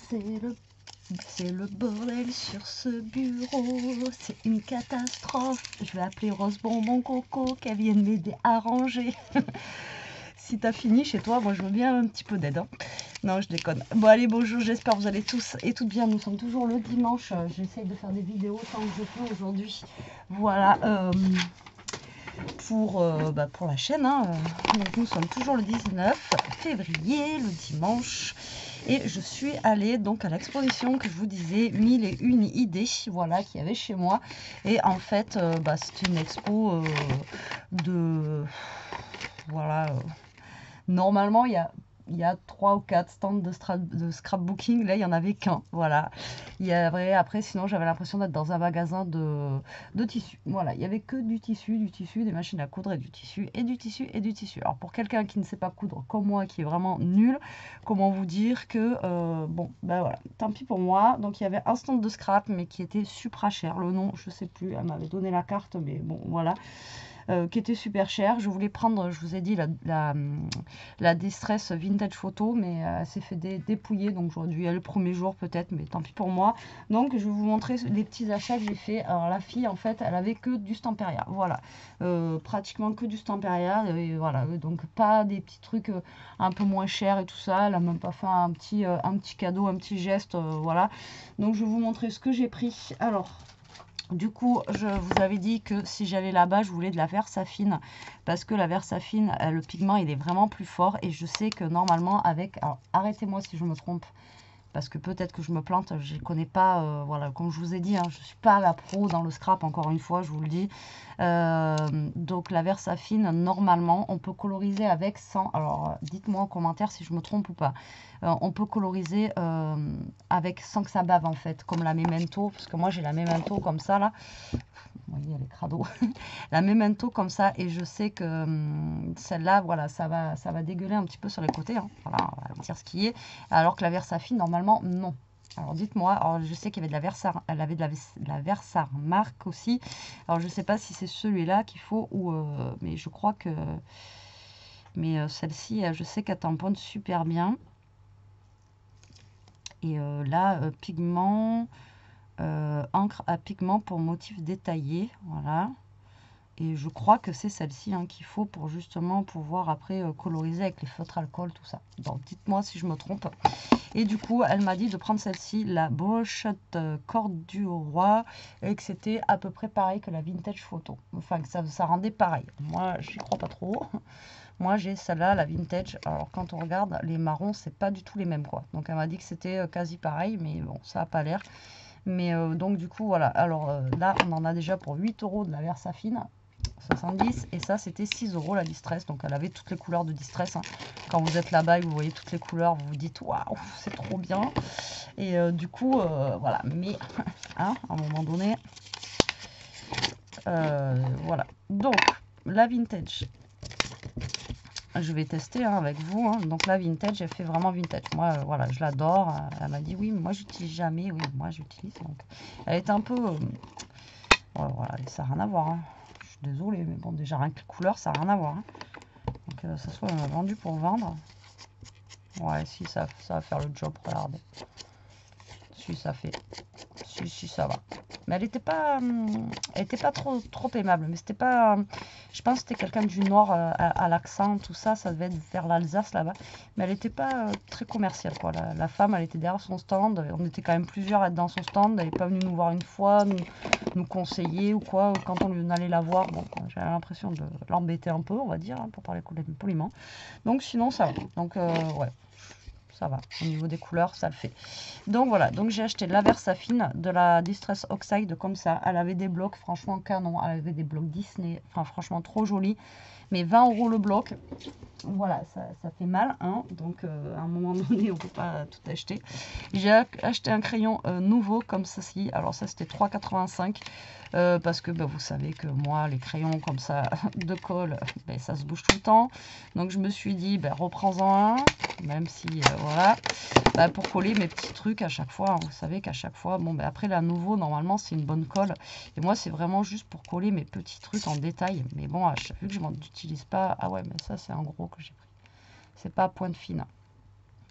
C'est le bordel sur ce bureau, c'est une catastrophe. Je vais appeler Rose Bonbon Coco qu'elle vienne m'aider à ranger. Si t'as fini chez toi, moi je veux bien un petit peu d'aide. Hein. Non, je déconne. Bon allez, bonjour, j'espère que vous allez tous et toutes bien. Nous sommes toujours le dimanche. J'essaye de faire des vidéos tant que je peux aujourd'hui. Voilà, pour la chaîne. Hein. Donc, nous sommes toujours le 19 février, le dimanche. Et je suis allée donc à l'exposition que je vous disais, 1001 idées, voilà, qu'il y avait chez moi. Et en fait, c'était une expo de... Voilà... Normalement, il y a 3 ou 4 stands de scrapbooking. Là, il n'y en avait qu'un. Voilà. Il y avait, après, sinon, j'avais l'impression d'être dans un magasin de tissus. Voilà. Il n'y avait que du tissu, des machines à coudre et du tissu, et du tissu, et du tissu. Alors, pour quelqu'un qui ne sait pas coudre comme moi, qui est vraiment nul, comment vous dire que, bon, ben voilà. Tant pis pour moi. Donc, il y avait un stand de scrap, mais qui était super cher. Le nom, je ne sais plus. Elle m'avait donné la carte, mais bon, voilà. Qui était super cher. Je voulais prendre, je vous ai dit, la Distress Vintage Photo, mais elle s'est fait dépouiller, donc j'aurais dû y aller le premier jour peut-être, mais tant pis pour moi. Donc je vais vous montrer les petits achats que j'ai fait. Alors la fille, en fait, elle avait que du Stamperia, voilà, pratiquement que du Stamperia, et voilà, donc pas des petits trucs un peu moins chers et tout ça. Elle a même pas fait un petit cadeau, un petit geste, voilà. Donc je vais vous montrer ce que j'ai pris. Alors, du coup, je vous avais dit que si j'allais là-bas, je voulais de la Versafine. Parce que la Versafine, le pigment, il est vraiment plus fort. Et je sais que normalement, avec... Alors, arrêtez-moi si je me trompe. Parce que peut-être que je me plante, je ne connais pas, voilà, comme je vous ai dit, hein, je ne suis pas la pro dans le scrap, encore une fois, je vous le dis. Donc la Versafine, normalement, on peut coloriser avec sans, alors dites-moi en commentaire si je me trompe ou pas. On peut coloriser avec sans que ça bave en fait, comme la Memento, parce que moi j'ai la Memento comme ça là. Vous voyez, elle est crado. La Memento comme ça, et je sais que celle-là, voilà, ça va dégueuler un petit peu sur les côtés. Hein. Voilà, on va dire ce qui est. Alors que la Versafine, normalement, non. Alors dites-moi, alors je sais qu'il y avait de la Versar, elle avait de la Versar marque aussi. Alors je sais pas si c'est celui-là qu'il faut ou mais je crois que celle-ci, je sais qu'elle tamponne super bien. Et là, pigment, encre à pigment pour motif détaillé, voilà. Et je crois que c'est celle-ci hein, qu'il faut pour justement pouvoir après coloriser avec les feutres alcool, tout ça. Donc dites-moi si je me trompe. Et du coup, elle m'a dit de prendre celle-ci, la brochette corde du roi, et que c'était à peu près pareil que la vintage photo. Enfin, que ça rendait pareil. Moi, j'y crois pas trop. Moi, j'ai celle-là, la vintage. Alors, quand on regarde, les marrons, c'est pas du tout les mêmes, quoi. Donc, elle m'a dit que c'était quasi pareil, mais bon, ça n'a pas l'air. Mais donc, du coup, voilà. Alors, là, on en a déjà pour 8 € de la Versafine. 70 et ça c'était 6 € la Distress, donc elle avait toutes les couleurs de Distress hein. Quand vous êtes là-bas et que vous voyez toutes les couleurs, vous vous dites waouh c'est trop bien et du coup voilà, mais hein, à un moment donné voilà, donc la vintage je vais tester hein, avec vous hein. Donc la vintage, elle fait vraiment vintage, moi voilà, je l'adore. Elle m'a dit oui mais moi j'utilise jamais, oui moi j'utilise, donc elle est un peu voilà, ça n'a rien à voir hein. Désolée, mais bon, déjà rien que les couleurs, ça n'a rien à voir. Hein. Donc, ça soit vendu pour vendre. Ouais, si, ça va faire le job, regardez. Si, ça fait. Si, ça va. Mais elle était pas trop aimable. Mais c'était pas. Je pense que c'était quelqu'un du Nord à l'accent, tout ça. Ça devait être vers l'Alsace là-bas. Mais elle n'était pas très commerciale, quoi. La femme, elle était derrière son stand. On était quand même plusieurs à être dans son stand. Elle n'est pas venue nous voir une fois, nous conseiller ou quoi. Quand on allait la voir, bon, j'avais l'impression de l'embêter un peu, on va dire, hein, pour parler poliment. Donc sinon, ça va. Donc, ouais. Ça va, au niveau des couleurs, ça le fait. Donc voilà, donc j'ai acheté de la Versafine, de la Distress Oxide comme ça. Elle avait des blocs franchement canon, elle avait des blocs Disney, enfin franchement trop joli. Mais 20 € le bloc, voilà, ça fait mal. Hein. Donc à un moment donné, on ne peut pas tout acheter. J'ai acheté un crayon nouveau comme ceci. Alors ça, c'était 3,85 €. Parce que vous savez que moi, les crayons comme ça de colle, ça se bouge tout le temps. Donc je me suis dit, reprends-en un, même si, voilà, pour coller mes petits trucs à chaque fois. Hein. Vous savez qu'à chaque fois, bon, après la nouveau, normalement, c'est une bonne colle. Et moi, c'est vraiment juste pour coller mes petits trucs en détail. Mais bon, vu que je n'utilise pas, ah ouais, mais ça, c'est un gros que j'ai pris. C'est pas à pointe fine.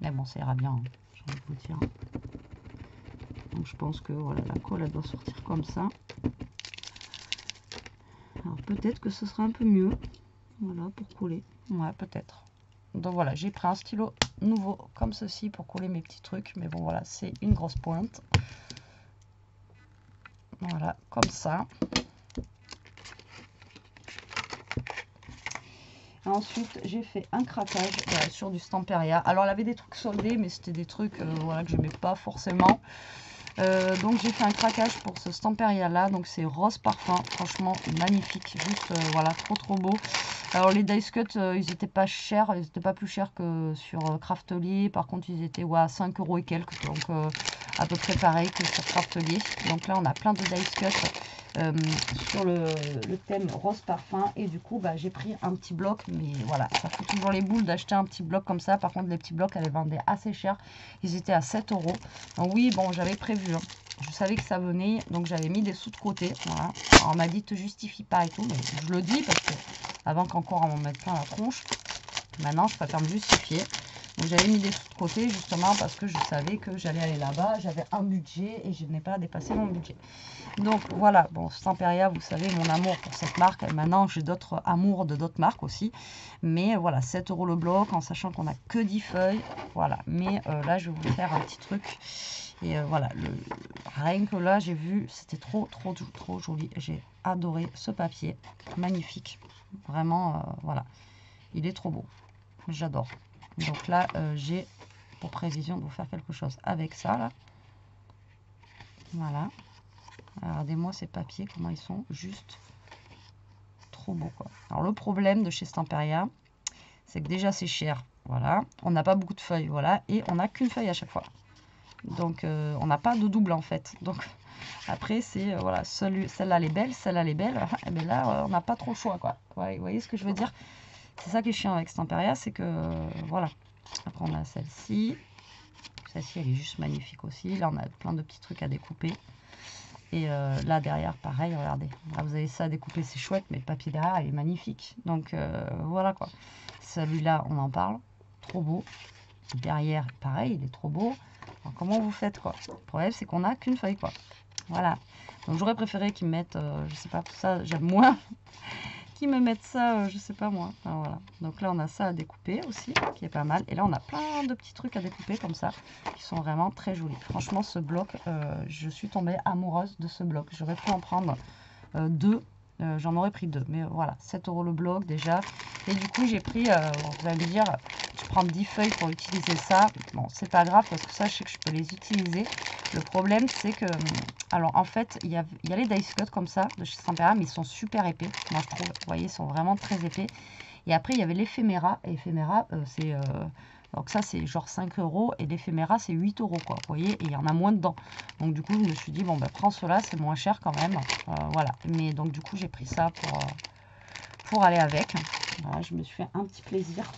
Mais bon, ça ira bien, hein, j'ai envie de vous dire. Donc je pense que voilà, la colle elle doit sortir comme ça. Alors peut-être que ce sera un peu mieux. Voilà, pour coller. Ouais, peut-être. Donc voilà, j'ai pris un stylo nouveau comme ceci pour coller mes petits trucs. Mais bon, voilà, c'est une grosse pointe. Voilà, comme ça. Ensuite, j'ai fait un craquage sur du Stamperia. Alors, il y avait des trucs soldés, mais c'était des trucs voilà, que je n'aimais pas forcément. Donc, j'ai fait un craquage pour ce Stamperia là. Donc, c'est rose parfum. Franchement, magnifique. Juste, voilà, trop beau. Alors, les dice cut, ils n'étaient pas chers. Ils n'étaient pas plus chers que sur Craftelier. Par contre, ils étaient ouais, à 5 € et quelques. Donc, à peu près pareil que sur Craftelier. Donc, là, on a plein de dice cut. Sur le thème rose parfum, et du coup bah, j'ai pris un petit bloc, mais voilà, ça fout toujours les boules d'acheter un petit bloc comme ça. Par contre, les petits blocs, elles les vendaient assez cher, ils étaient à 7 €. Donc oui, bon, j'avais prévu, hein. Je savais que ça venait, donc j'avais mis des sous de côté. Voilà. Alors, on m'a dit te justifie pas et tout, mais je le dis parce que avant qu'encore on m'en mette plein la tronche, maintenant je préfère me justifier. Donc j'avais mis des sous de côté justement parce que je savais que j'allais aller là-bas, j'avais un budget et je n'ai pas dépassé mon budget. Donc voilà, bon, Stamperia, vous savez mon amour pour cette marque. Maintenant j'ai d'autres amours de d'autres marques aussi. Mais voilà, 7 € le bloc en sachant qu'on n'a que 10 feuilles. Voilà, mais là je vais vous faire un petit truc. Et voilà, rien que là j'ai vu, c'était trop joli. J'ai adoré ce papier, magnifique. Vraiment, voilà, il est trop beau, j'adore. Donc là, j'ai pour prévision de vous faire quelque chose avec ça, là. Voilà. Regardez-moi ces papiers, comment ils sont juste trop beaux, quoi. Alors, le problème de chez Stamperia, c'est que déjà, c'est cher. Voilà. On n'a pas beaucoup de feuilles, voilà. Et on n'a qu'une feuille à chaque fois. Donc, on n'a pas de double, en fait. Donc, après, c'est, voilà, celle-là, elle est belle, celle-là, elle est belle. Et bien là, on n'a pas trop le choix, quoi. Ouais, vous voyez ce que je veux dire? C'est ça qui est chiant avec Stamperia, c'est que, voilà. Après, on a celle-ci. Celle-ci, elle est juste magnifique aussi. Là, on a plein de petits trucs à découper. Et là, derrière, pareil, regardez. Là, vous avez ça à découper, c'est chouette, mais le papier derrière, il est magnifique. Donc, voilà, quoi. Celui-là, on en parle. Trop beau. Derrière, pareil, il est trop beau. Alors, comment vous faites, quoi? Le problème, c'est qu'on n'a qu'une feuille, quoi. Voilà. Donc, j'aurais préféré qu'ils mettent, je sais pas, tout ça, j'aime moins. Qui me mettent ça, je sais pas moi. Enfin, voilà. Donc là, on a ça à découper aussi, qui est pas mal. Et là, on a plein de petits trucs à découper comme ça, qui sont vraiment très jolis. Franchement, ce bloc, je suis tombée amoureuse de ce bloc. J'aurais pu en prendre deux. J'en aurais pris deux. Mais voilà, 7 € le bloc déjà. Et du coup, j'ai pris, vous allez me dire, je prends 10 feuilles pour utiliser ça. Bon, c'est pas grave parce que ça, je sais que je peux les utiliser. Le problème, c'est que, alors en fait, il y a les dice cut comme ça de chez Stamperia, mais ils sont super épais. Moi, je trouve, vous voyez, ils sont vraiment très épais. Et après, il y avait l'éphéméra. Et l'éphéméra, c'est, donc ça, c'est genre 5 € et l'éphéméra, c'est 8 €, quoi. Vous voyez, et il y en a moins dedans. Donc du coup, je me suis dit, bon, ben, prends cela, c'est moins cher quand même. Voilà. Mais donc du coup, j'ai pris ça pour aller avec. Voilà, je me suis fait un petit plaisir.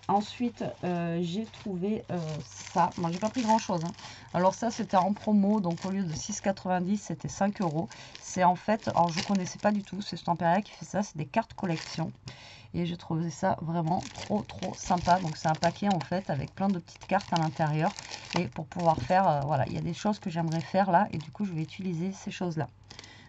Ensuite, j'ai trouvé ça. Moi, j'ai pas pris grand chose, hein. Alors ça, c'était en promo, donc au lieu de 6,90 €, c'était 5 €. C'est en fait, alors je connaissais pas du tout, c'est Stamperia qui fait ça, c'est des cartes collection. Et j'ai trouvé ça vraiment trop sympa. Donc c'est un paquet en fait avec plein de petites cartes à l'intérieur. Et pour pouvoir faire, voilà, il y a des choses que j'aimerais faire là. Et du coup, je vais utiliser ces choses-là.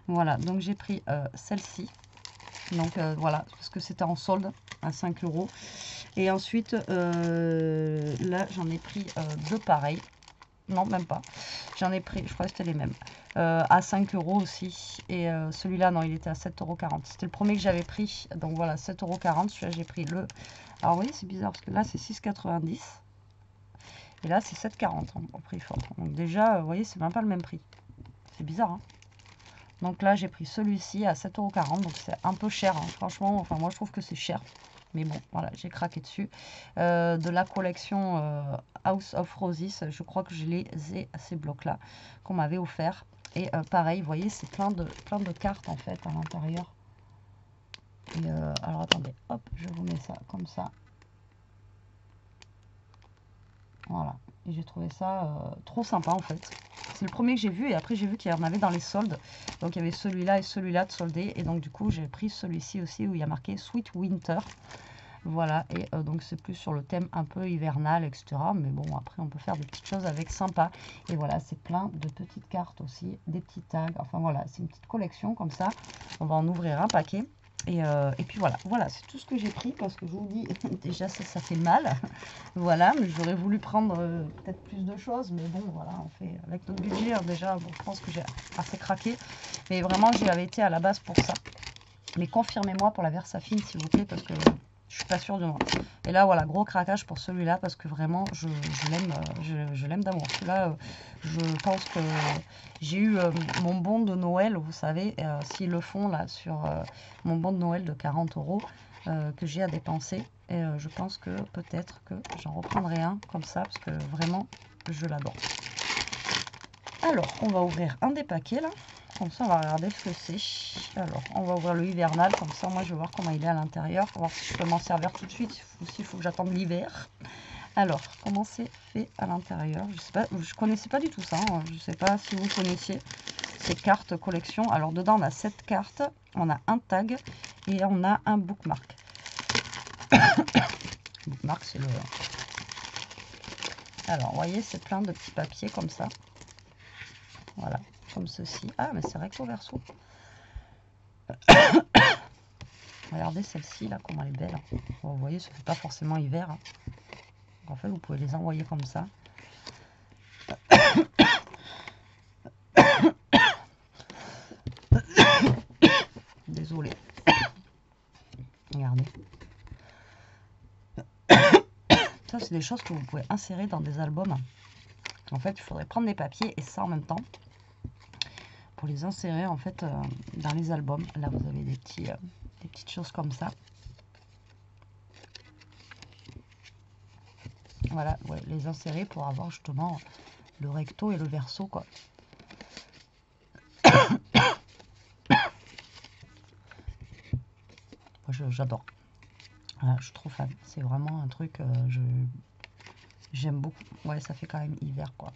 Voilà, donc j'ai pris celle-ci. Donc voilà, parce que c'était en solde à 5 €. Et ensuite, là, j'en ai pris deux pareils. Non, même pas. J'en ai pris, je crois que c'était les mêmes. À 5 € aussi. Et celui-là, non, il était à 7,40 €. C'était le premier que j'avais pris. Donc voilà, 7,40 €. Celui-là, j'ai pris le... Alors oui, c'est bizarre parce que là, c'est 6,90 €. Et là, c'est 7,40 € au prix fort. Donc déjà, vous voyez, c'est même pas le même prix. C'est bizarre, hein. Donc là, j'ai pris celui-ci à 7,40 €. Donc c'est un peu cher, hein. Franchement, enfin moi, je trouve que c'est cher. Mais bon, voilà, j'ai craqué dessus. De la collection House of Roses, je crois que je les ai, ces blocs-là, qu'on m'avait offert. Et pareil, vous voyez, c'est plein de cartes, en fait, à l'intérieur. Et alors, attendez, hop, je vous mets ça comme ça. Voilà, et j'ai trouvé ça trop sympa, en fait. C'est le premier que j'ai vu, et après, j'ai vu qu'il y en avait dans les soldes. Donc, il y avait celui-là et celui-là de soldés. Et donc, du coup, j'ai pris celui-ci aussi, où il y a marqué Sweet Winter. Voilà, et donc c'est plus sur le thème un peu hivernal, etc. Mais bon, après on peut faire des petites choses avec sympa. Et voilà, c'est plein de petites cartes aussi, des petits tags. Enfin voilà, c'est une petite collection comme ça. On va en ouvrir un paquet. Et puis voilà, c'est tout ce que j'ai pris parce que je vous dis, déjà ça fait mal. Voilà, mais j'aurais voulu prendre peut-être plus de choses. Mais bon, voilà, on fait avec notre budget. Hein, déjà, bon, je pense que j'ai assez craqué. Mais vraiment, j'y avais été à la base pour ça. Mais confirmez-moi pour la Versafine, s'il vous plaît, parce que je suis pas sûre de moi. Et là, voilà, gros craquage pour celui-là, parce que vraiment, je l'aime d'amour. Celui-là, je pense que j'ai eu mon bon de Noël, vous savez, s'ils le font là, sur mon bon de Noël de 40 € que j'ai à dépenser. Et je pense que peut-être que j'en reprendrai un comme ça, parce que vraiment, je l'adore. Alors, on va ouvrir un des paquets là. Comme ça, on va regarder ce que c'est. Alors, on va ouvrir le hivernal. Comme ça, moi, je vais voir comment il est à l'intérieur. On va voir si je peux m'en servir tout de suite. S'il faut que j'attende l'hiver. Alors, comment c'est fait à l'intérieur? Je sais pas, je connaissais pas du tout ça. Hein. Je sais pas si vous connaissiez ces cartes collection. Alors, dedans, on a 7 cartes. On a un tag et on a un bookmark. Bookmark, c'est le... Alors, vous voyez, c'est plein de petits papiers comme ça. Voilà, comme ceci. Ah, mais c'est recto verso. Regardez celle-ci, là, comment elle est belle. Bon, vous voyez, ça fait pas forcément hiver. Hein. En fait, vous pouvez les envoyer comme ça. Désolée. Regardez. Ça, c'est des choses que vous pouvez insérer dans des albums. En fait, il faudrait prendre les papiers et ça en même temps pour les insérer en fait dans les albums. Là, vous avez des petites choses comme ça. Voilà, ouais, les insérer pour avoir justement le recto et le verso, quoi. J'adore. Voilà, je suis trop fan. C'est vraiment un truc, j'aime beaucoup. Ouais, ça fait quand même hiver, quoi.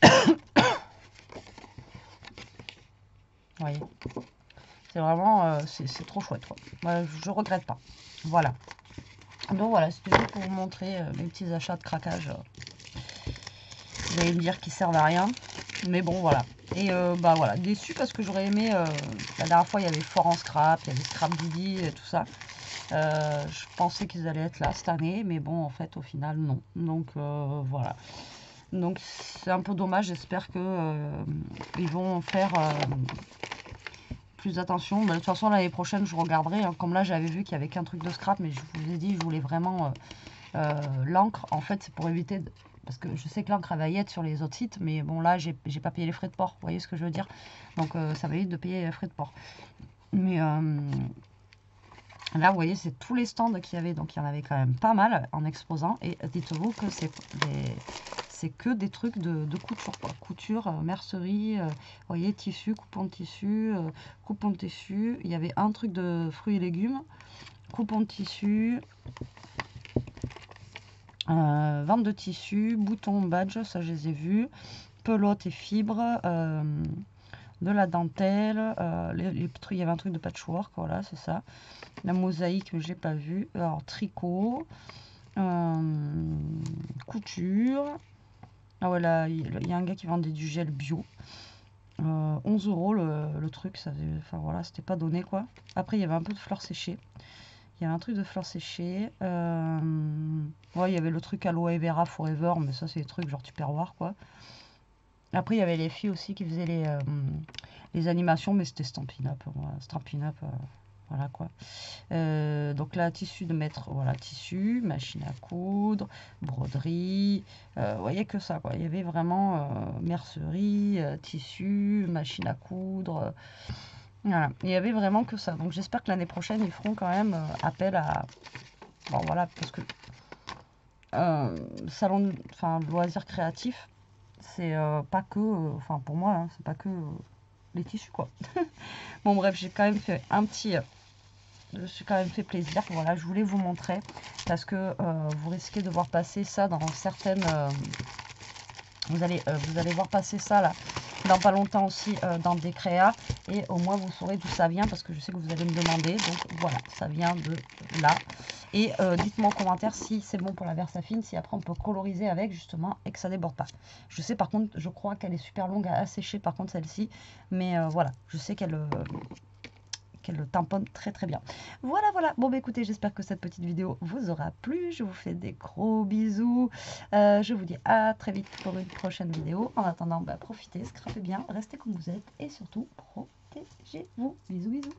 Vous voyez, c'est vraiment, c'est trop chouette, quoi. Ouais, je regrette pas. Voilà. Donc voilà, c'était juste pour vous montrer mes petits achats de craquage. Vous allez me dire qu'ils servent à rien. Mais bon, voilà. Et bah voilà, déçu parce que j'aurais aimé... la dernière fois, il y avait Fort en Scrap, il y avait Scrap Didi et tout ça. Je pensais qu'ils allaient être là cette année, mais bon, en fait, au final, non. Donc, voilà. Donc, c'est un peu dommage. J'espère que ils vont faire plus attention. Mais de toute façon, l'année prochaine, je regarderai. Hein. Comme là, j'avais vu qu'il n'y avait qu'un truc de scrap, mais je vous ai dit, je voulais vraiment l'encre. En fait, c'est pour éviter... Parce que je sais que l'encre va y être sur les autres sites, mais bon là j'ai pas payé les frais de port, vous voyez ce que je veux dire. Donc ça m'évite de payer les frais de port. Mais là vous voyez c'est tous les stands qu'il y avait, donc il y en avait quand même pas mal en exposant. Et dites-vous que c'est que des trucs de couture, quoi. Couture, mercerie, vous voyez, tissu, coupon de tissu, coupon de tissu. Il y avait un truc de fruits et légumes, coupon de tissu. Vente de tissu, boutons, badge, ça je les ai vus, pelote et fibres, de la dentelle, il y avait un truc de patchwork, voilà, c'est ça. La mosaïque, j'ai pas vu. Alors, tricot, couture. Ah ouais, là, il y a un gars qui vendait du gel bio. 11 € le truc, ça, enfin voilà, c'était pas donné quoi. Après, il y avait un peu de fleurs séchées. Il y a un truc de fleurs séchées. Ouais, il y avait le truc Aloe Vera Forever, mais ça, c'est des trucs genre Tupperware, quoi. Après, il y avait les filles aussi qui faisaient les animations, mais c'était Stampin' Up. Stampin' Up, voilà, quoi. Donc là, tissu de mettre, voilà, tissu, machine à coudre, broderie. Vous voyez que ça, quoi. Il y avait vraiment mercerie, tissu, machine à coudre. Voilà, il y avait vraiment que ça. Donc j'espère que l'année prochaine, ils feront quand même appel à... Bon voilà, parce que salon, enfin loisirs créatifs, c'est pas que... Enfin pour moi, hein, c'est pas que les tissus quoi. Bon bref, j'ai quand même fait un petit... je suis quand même fait plaisir. Voilà, je voulais vous montrer parce que vous risquez de voir passer ça dans certaines... vous allez voir passer ça là dans pas longtemps aussi dans des créas et au moins vous saurez d'où ça vient parce que je sais que vous allez me demander. Donc voilà, ça vient de là. Et dites-moi en commentaire si c'est bon pour la Versafine, si après on peut coloriser avec justement et que ça déborde pas. Je sais par contre, je crois qu'elle est super longue à assécher par contre celle-ci, mais voilà, je sais qu'elle le tamponne très très bien. Voilà. Bon bah écoutez, j'espère que cette petite vidéo vous aura plu. Je vous fais des gros bisous. Je vous dis à très vite pour une prochaine vidéo. En attendant, bah, profitez, scrapez bien, restez comme vous êtes et surtout protégez-vous. Bisous.